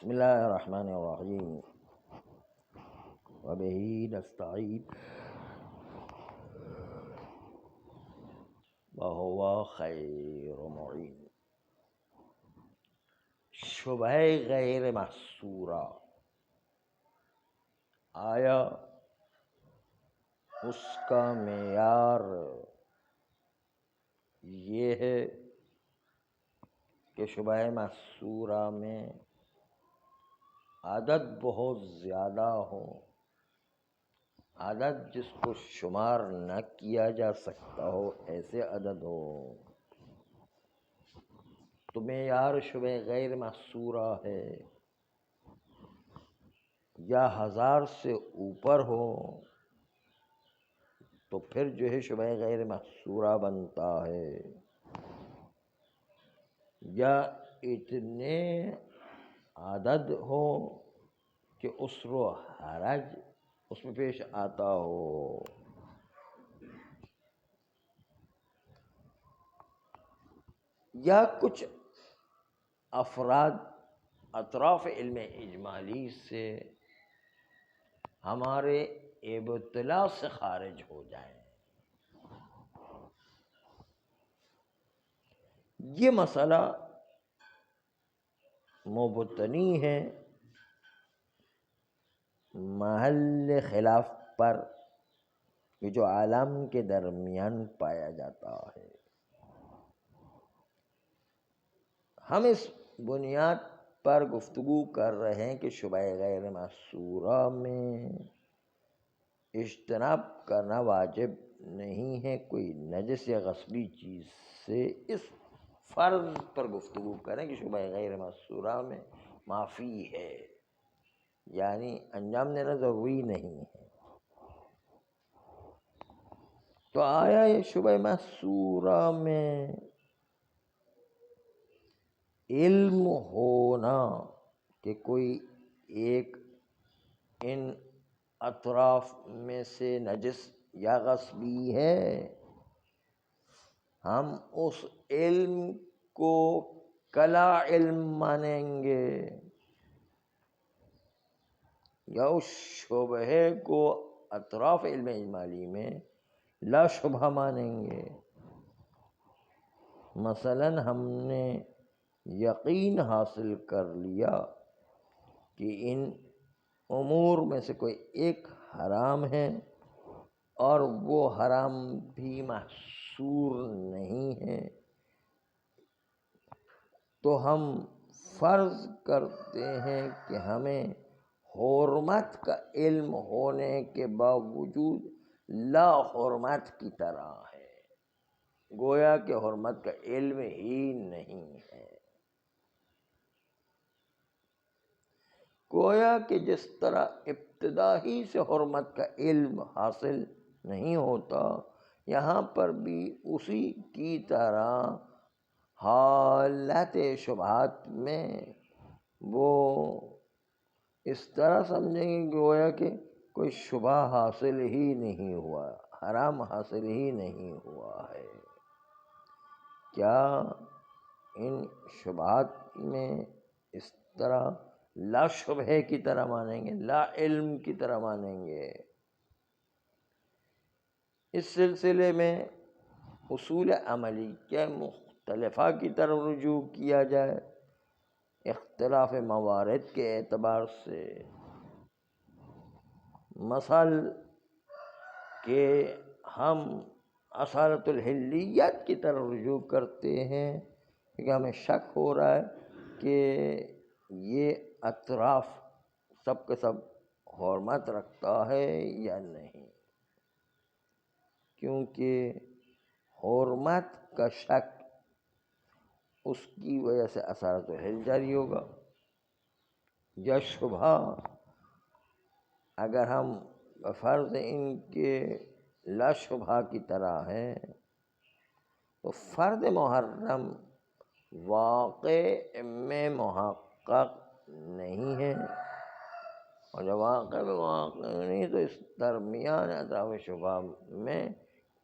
بسم اللہ الرحمن الرحیم وبہ نستعین وہو خیر معین۔ شبہ غیر محصورہ، آیا اس کا معیار یہ ہے کہ شبہ محصورہ میں عدد بہت زیادہ ہو، عدد جس کو شمار نہ کیا جا سکتا ہو، ایسے عدد ہو تو معیار شبہ غیر محصورہ ہے، یا 1000 سے اوپر ہو تو پھر جو ہے شبہ غیر محصورہ بنتا ہے، یا اتنے عدد ہو کہ عسر و حرج اس میں پیش آتا ہو۔ یا کچھ افراد اطراف علم اجمالی سے ہمارے ابتلا سے خارج ہو جائیں۔ یہ مسئلہ مبتنی ہے محل خلاف پر کہ جو عالم کے درمیان پایا جاتا ہے۔ ہم اس بنیاد پر گفتگو کر رہے ہیں کہ شبہ غیر محصورہ میں اجتناب کرنا واجب نہیں ہے کوئی نجس یا غصبی چیز سے۔ اس فرض پر گفتگو کریں کہ شبہ غیر محصورہ میں معافی ہے، یعنی انجام دینا ضروری نہیں ہے۔ تو آیا یہ شبہ محصورہ میں علم ہونا کہ کوئی ایک ان اطراف میں سے نجس یا غصبی ہے، ہم اس علم کو کلا علم مانیں گے یا اس شبہ کو اطراف علم اجمالی میں لا شبہ مانیں گے؟ مثلاً ہم نے یقین حاصل کر لیا کہ ان امور میں سے کوئی ایک حرام ہے اور وہ حرام بھی محصور نہیں ہے، تو ہم فرض کرتے ہیں کہ ہمیں حرمت کا علم ہونے کے باوجود لا حرمت کی طرح ہے، گویا کہ حرمت کا علم ہی نہیں ہے۔ گویا کہ جس طرح ابتدا ہی سے حرمت کا علم حاصل نہیں ہوتا، یہاں پر بھی اسی کی طرح حالت شبہات میں وہ اس طرح سمجھیں گے گویا کہ کوئی شبہ حاصل ہی نہیں ہوا، حرام حاصل ہی نہیں ہوا ہے۔ کیا ان شبہات میں اس طرح لا شبہ کی طرح مانیں گے، لا علم کی طرح مانیں گے؟ اس سلسلے میں اصول عملی کے مختلفہ کی طرف رجوع کیا جائے اختلاف موارد کے اعتبار سے۔ مثال کہ ہم اصالۃ الحلیت کی طرف رجوع کرتے ہیں کہ ہمیں شک ہو رہا ہے کہ یہ اطراف سب کے سب حرمت رکھتا ہے یا نہیں، کیونکہ حرمت کا شک اس کی وجہ سے اصالۃ الحل جاری ہوگا، یا شبہ اگر ہم فرض ان کے لا شبہ کی طرح ہے تو فرد محرم واقع میں محقق نہیں ہے، اور جب واقع میں محقق نہیں تو اس درمیان اطراف شبہ میں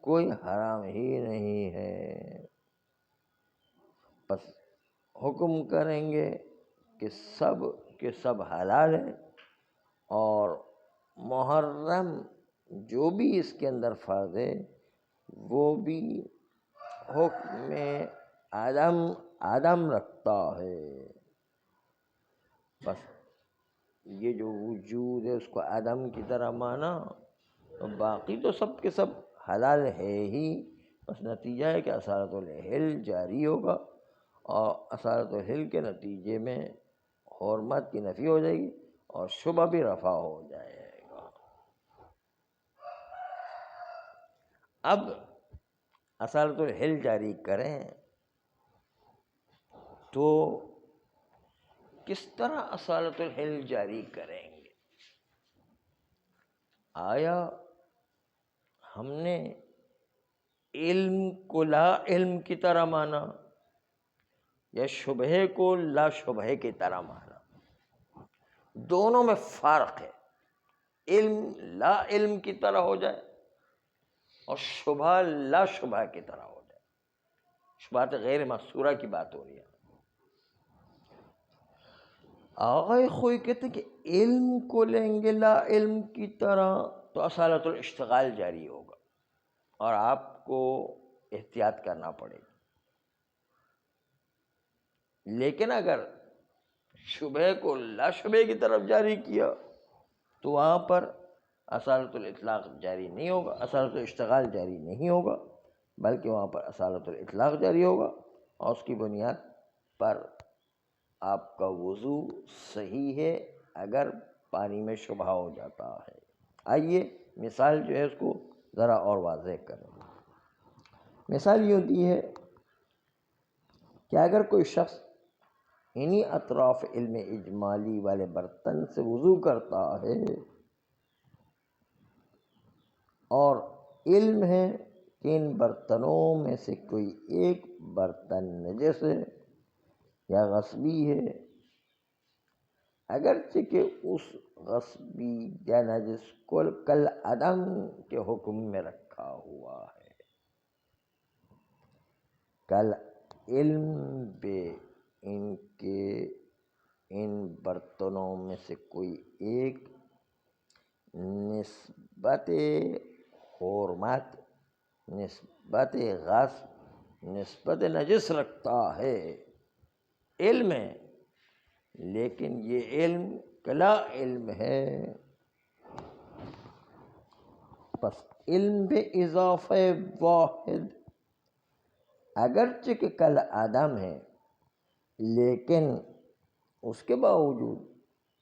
کوئی حرام ہی نہیں ہے۔ بس حکم کریں گے کہ سب کہ سب حلال ہیں، اور محرم جو بھی اس کے اندر فرض ہے وہ بھی حکم عدم رکھتا ہے. بس یہ جو وجود ہے اس کو عدم کی طرح مانا، تو باقی تو سب کے سب حلال ہے ہی. بس نتیجہ ہے کہ اصالت الحل جاری ہوگا، اور اصالت الحل کے نتیجے میں حرمت کی نفی ہو جائے گی اور شبہ بھی رفع ہو جائے گا. اب اصالت الحل جاری کریں تو کس طرح اصالت الحل جاری کریں گے؟ آیا ہم نے علم کو لا علم کی طرح مانا یا شبہ کو لا شبہ کی طرح مانا؟ دونوں میں فرق ہے. علم لا علم کی طرح ہو جائے اور شبہ لا شبہ کی طرح ہو جائے. شبہات غیر محصورہ کی بات ہو رہی ہے. آغا خوئی کہتے ہیں کہ علم کو لیں گے لا علم کی طرح تو اصالت الاشتغال جاری ہوگا اور آپ کو احتیاط کرنا پڑے گا. لیکن اگر شبہ کو لا شبہ کی طرف جاری کیا تو وہاں پر اصالت الاطلاق جاری نہیں ہوگا، اصالت الاشتغال جاری نہیں ہوگا، بلکہ وہاں پر اصالت الاطلاق جاری ہوگا، اور اس کی بنیاد پر آپ کا وضو صحیح ہے اگر پانی میں شبہ ہو جاتا ہے. آئیے مثال جو ہے اس کو ذرا اور واضح کریں. مثال یہ ہوتی ہے کہ اگر کوئی شخص انہی اطراف علم اجمالی والے برتن سے وضو کرتا ہے اور علم ہے کہ ان برتنوں میں سے کوئی ایک برتن نجس ہے یا غصبی ہے، اگرچہ کہ اس غصبی یا نجس کو کل عدم کے حکم میں رکھا ہوا ہے. کل علم بے ان کے ان برتنوں میں سے کوئی ایک نسبت حرمت، نسبت غصب، نسبت نجس رکھتا ہے. علم ہے لیکن یہ علم کلا علم ہے. بس علم بے اضافہ واحد اگرچہ کہ کل عدم ہے، لیکن اس کے باوجود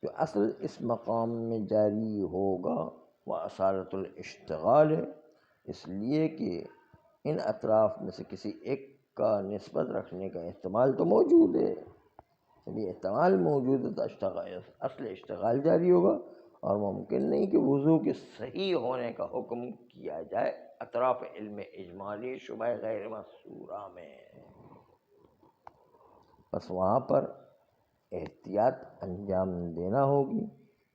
جو اصل اس مقام میں جاری ہوگا وہ اصالت الاشتغال ہے، اس لیے کہ ان اطراف میں سے کسی ایک کا نسبت رکھنے کا احتمال تو موجود ہے. جب یہ احتمال موجود ہے تو اصل اشتغال جاری ہوگا، اور ممکن نہیں کہ وضو کے صحیح ہونے کا حکم کیا جائے اطراف علم اجمالی شبہ غیر محصورہ میں. بس وہاں پر احتیاط انجام دینا ہوگی.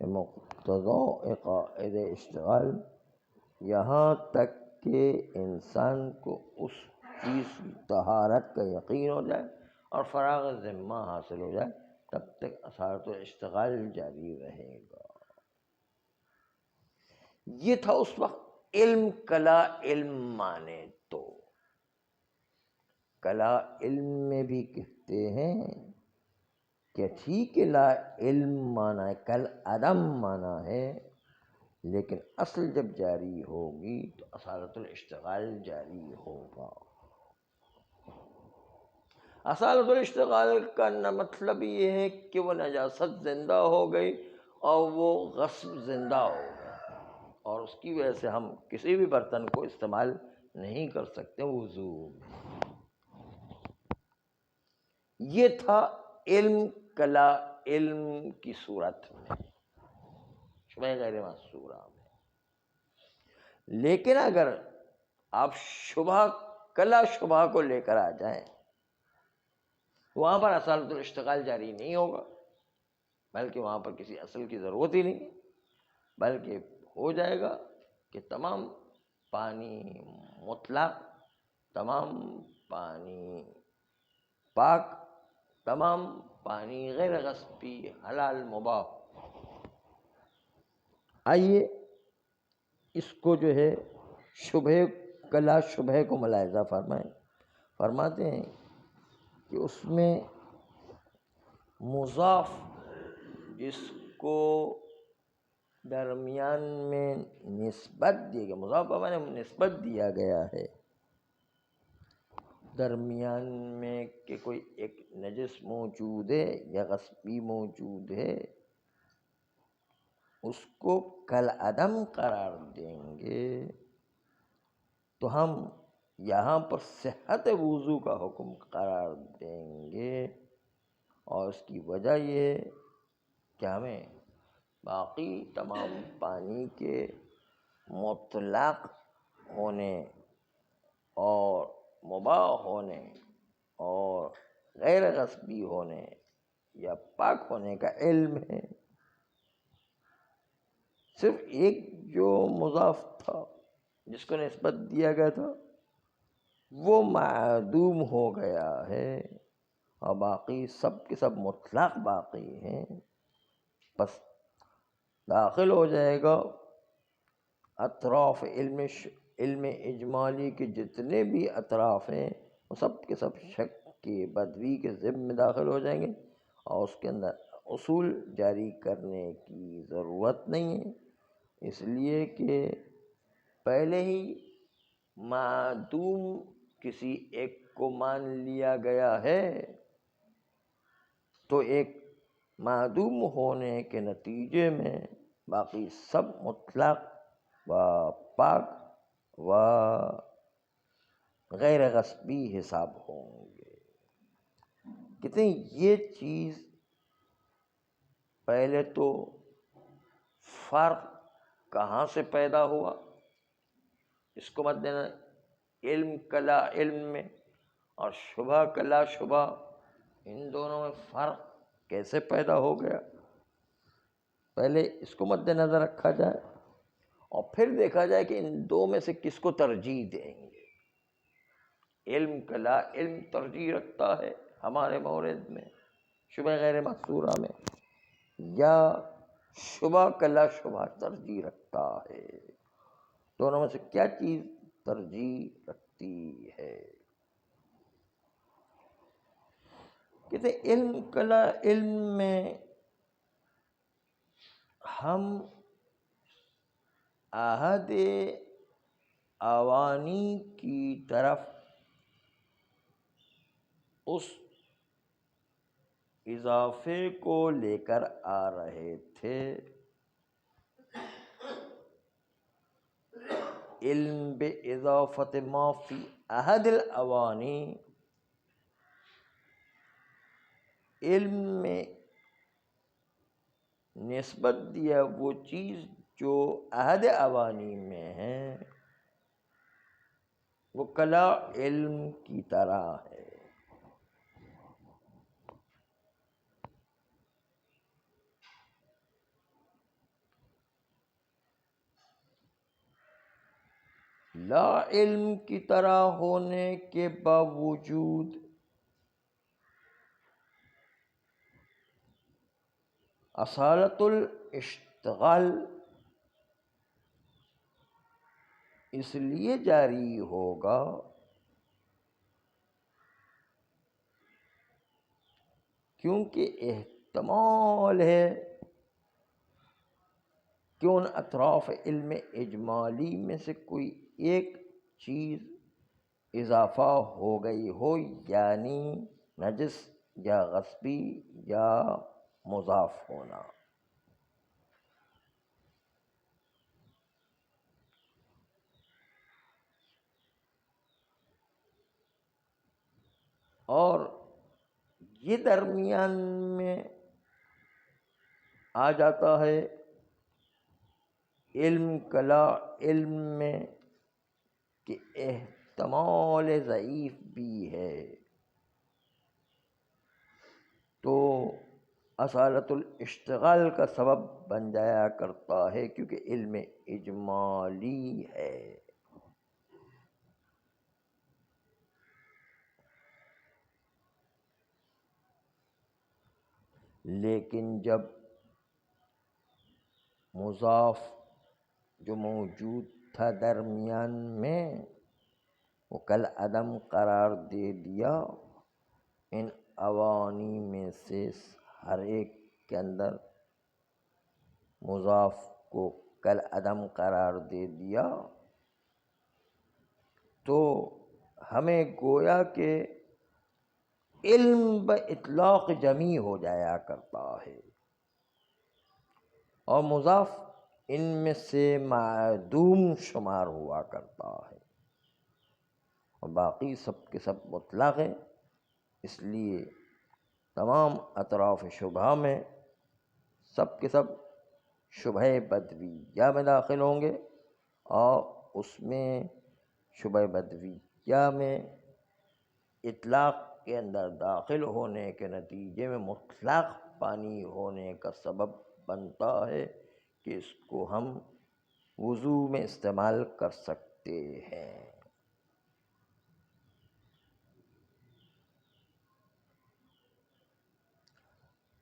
مقتضی قاعد اشتغال یہاں تک کہ انسان کو اس چیز کی طہارت کا یقین ہو جائے اور فراغ ذمہ حاصل ہو جائے، تب تک اثارت الاشتغال جاری رہے گا. یہ تھا اس وقت علم کلا علم مانے. تو کلا علم میں بھی کہتے ہیں کہ ٹھیک ہے لا علم مانا ہے، کل عدم مانا ہے، لیکن اصل جب جاری ہوگی تو اصالت الاشتغال جاری ہوگا. اصالت الاشتغال کا مطلب یہ ہے کہ وہ نجاست زندہ ہو گئی اور وہ غصب زندہ ہو گیا، اور اس کی وجہ سے ہم کسی بھی برتن کو استعمال نہیں کر سکتے وضو میں. یہ تھا علم کلا علم کی صورت میں شبہ غیر محصورہ میں. لیکن اگر آپ شبہ کلا شبہ کو لے کر آ جائیں وہاں پر اصالت الاشتغال جاری نہیں ہوگا، بلکہ وہاں پر کسی اصل کی ضرورت ہی نہیں، بلکہ ہو جائے گا کہ تمام پانی مطلق، تمام پانی پاک، تمام پانی غیر غصبی حلال مباح۔ آئیے اس کو جو ہے شبہ کلا شبہ کو ملاحظہ فرمائیں۔ فرماتے ہیں کہ اس میں مضاف جس کو درمیان میں نسبت دی گئی، مضاف معنی نسبت دیا گیا ہے درمیان میں کہ کوئی ایک نجس موجود ہے یا غصبی موجود ہے، اس کو کالعدم قرار دیں گے تو ہم یہاں پر صحت وضو کا حکم قرار دیں گے، اور اس کی وجہ یہ ہے کہ ہمیں باقی تمام پانی کے مطلق ہونے اور مباح ہونے اور غیر غصبی ہونے یا پاک ہونے کا علم ہے۔ صرف ایک جو مضاف تھا جس کو نسبت دیا گیا تھا وہ معدوم ہو گیا ہے، اور باقی سب کے سب مطلق باقی ہیں۔ بس داخل ہو جائے گا اطراف علم اجمالی کے جتنے بھی اطراف ہیں وہ سب کے سب شک کے بدوی کے ضمن میں داخل ہو جائیں گے، اور اس کے اندر اصول جاری کرنے کی ضرورت نہیں ہے، اس لیے کہ پہلے ہی معدوم کسی ایک کو مان لیا گیا ہے، تو ایک معدوم ہونے کے نتیجے میں باقی سب مطلق و پاک و غیر غصبی حساب ہوں گے۔ کہتے ہیں یہ چیز پہلے تو فرق کہاں سے پیدا ہوا، اس کو مد نظر علم کلا علم میں اور شبہ کلا شبہ، ان دونوں میں فرق کیسے پیدا ہو گیا، پہلے اس کو مد نظر رکھا جائے اور پھر دیکھا جائے کہ ان دو میں سے کس کو ترجیح دیں گے۔ علم کلا علم ترجیح رکھتا ہے ہمارے مورد میں شبہ غیر محصورہ میں، یا شبہ کلا شبہ ترجیح رکھتا ہے، دونوں میں سے کیا چیز ترجیح رکھتی ہے؟ کہتے ہیں علم کلا علم میں ہم عہد اوانی کی طرف اس اضافے کو لے کر آ رہے تھے، علم باضافت ما فی عہد الاوانی، علم میں نسبت دیا وہ چیز جو عہد اوانی میں ہے وہ کلا علم کی طرح ہے۔ لا علم کی طرح ہونے کے باوجود اصالت الاشتغال اس لیے جاری ہوگا کیونکہ احتمال ہے کہ ان اطراف علم اجمالی میں سے کوئی ایک چیز اضافہ ہو گئی ہو، یعنی نجس یا غصبی یا مضاف ہونا۔ اور یہ درمیان میں آ جاتا ہے علم کلا علم میں کہ احتمال ضعیف بھی ہے، تو اصالت الاشتغال کا سبب بن جایا کرتا ہے کیونکہ علم اجمالی ہے۔ لیکن جب مضاف جو موجود تھا درمیان میں وہ کل عدم قرار دے دیا، ان اوانی میں سے ہر ایک کے اندر مضاف کو کل عدم قرار دے دیا، تو ہمیں گویا کہ علم باطلاق جمی ہو جایا کرتا ہے، اور مضاف ان میں سے معدوم شمار ہوا کرتا ہے، اور باقی سب کے سب مطلق ہے۔ اس لیے تمام اطراف شبہ میں سب کے سب شبہ بدویہ میں داخل ہوں گے، اور اس میں شبہ بدویہ میں اطلاق کے اندر داخل ہونے کے نتیجے میں مطلق پانی ہونے کا سبب بنتا ہے کہ اس کو ہم وضو میں استعمال کر سکتے ہیں۔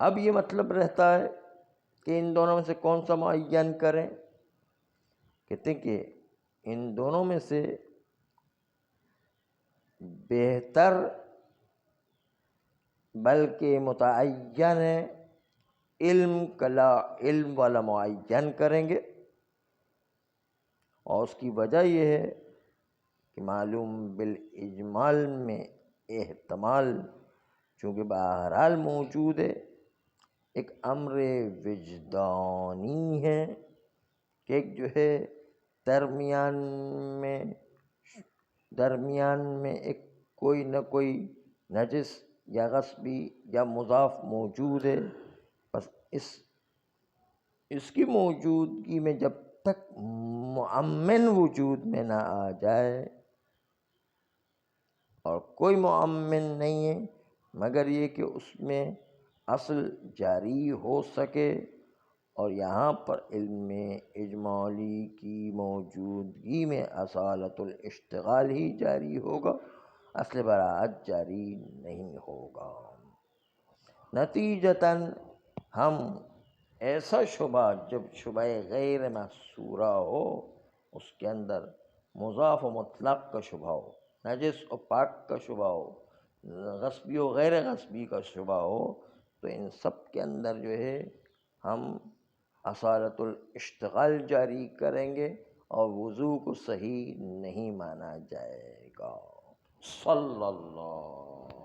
اب یہ مطلب رہتا ہے کہ ان دونوں میں سے کون سا معین کریں؟ کہتے ہیں کہ ان دونوں میں سے بہتر بلکہ متعین ہے علم والا معین کریں گے، اور اس کی وجہ یہ ہے کہ معلوم بالاجمال میں احتمال چونکہ بہرحال موجود ہے، ایک امر وجدانی ہے کہ ایک جو ہے درمیان میں ایک کوئی نہ کوئی نجس یا غصبی یا مضاف موجود ہے، بس اس کی موجودگی میں جب تک مؤمن وجود میں نہ آ جائے، اور کوئی مؤمن نہیں ہے مگر یہ کہ اس میں اصل جاری ہو سکے، اور یہاں پر علم اجمالی کی موجودگی میں اصالت الاشتغال ہی جاری ہوگا، اصل براعت جاری نہیں ہوگا۔ نتیجتاً ہم ایسا شبہ جب شبہ غیر محصورہ ہو، اس کے اندر مضاف و مطلق کا شبہ ہو، نجس و پاک کا شبہ ہو، غصبی و غیر غصبی کا شبہ ہو، تو ان سب کے اندر جو ہے ہم اصالت الاشتغال جاری کریں گے اور وضو کو صحیح نہیں مانا جائے گا۔ صلی اللہ